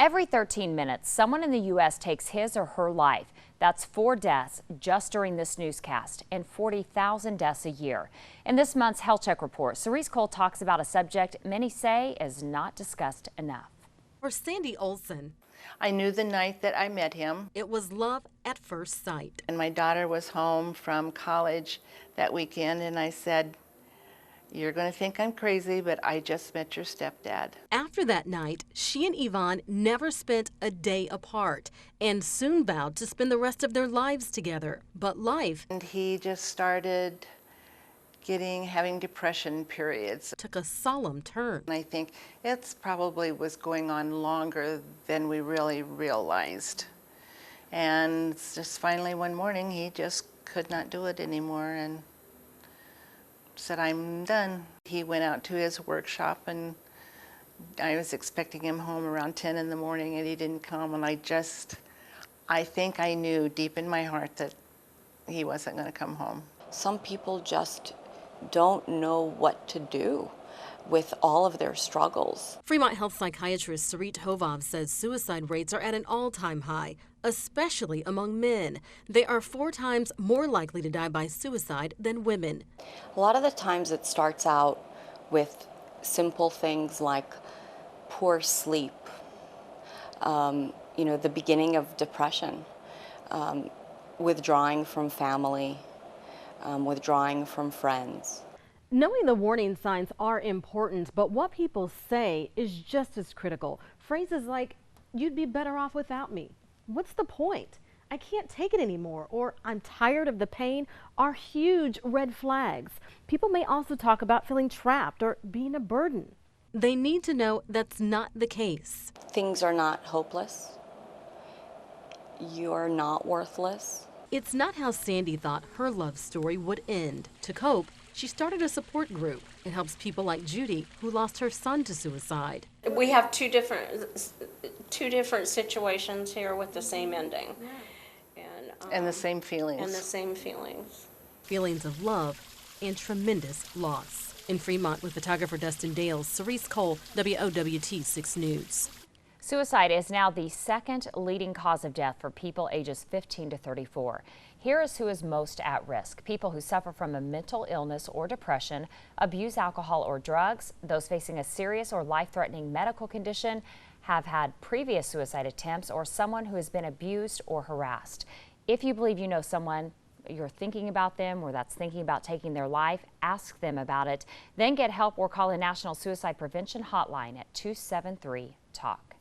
Every 13 minutes, someone in the U.S. takes his or her life. That's 4 deaths just during this newscast and 40,000 deaths a year. In this month's Health Check report, Cerise Cole talks about a subject many say is not discussed enough. For Sandy Olson, I knew the night that I met him. it was love at first sight. And my daughter was home from college that weekend, and I said, "You're going to think I'm crazy, but I just met your stepdad." After that night, she and Yvonne never spent a day apart and soon vowed to spend the rest of their lives together. But life And he just started having depression periods. took a solemn turn. And I think it's probably was going on longer than we really realized. And it's just finally one morning, he just could not do it anymore and said, "I'm done." He went out to his workshop, and I was expecting him home around 10 in the morning, and he didn't come. And I think I knew deep in my heart that he wasn't going to come home. Some people just don't know what to do with all of their struggles. Fremont Health psychiatrist Sarit Hovov says suicide rates are at an all-time high, especially among men. They are 4 times more likely to die by suicide than women. A lot of the times it starts out with simple things like poor sleep, the beginning of depression, withdrawing from family, withdrawing from friends. Knowing the warning signs are important, but what people say is just as critical. Phrases like, "You'd be better off without me." What's the point? "I can't take it anymore," or "I'm tired of the pain," are huge red flags. People may also talk about feeling trapped or being a burden. They need to know that's not the case. Things are not hopeless. You're not worthless. It's not how Sandy thought her love story would end. To cope, she started a support group. It helps people like Judy, who lost her son to suicide. We have two different situations here with the same ending, And the same feelings. and the same feelings. Feelings of love and tremendous loss. In Fremont with photographer Dustin Dales, Cerise Cole, WOWT 6 News. Suicide is now the second leading cause of death for people ages 15 to 34. Here is who is most at risk: people who suffer from a mental illness or depression, abuse alcohol or drugs, those facing a serious or life-threatening medical condition, have had previous suicide attempts, or someone who has been abused or harassed. If you believe you know someone, you're thinking about them, or that's thinking about taking their life, ask them about it. Then get help or call the National Suicide Prevention Hotline at 273-TALK.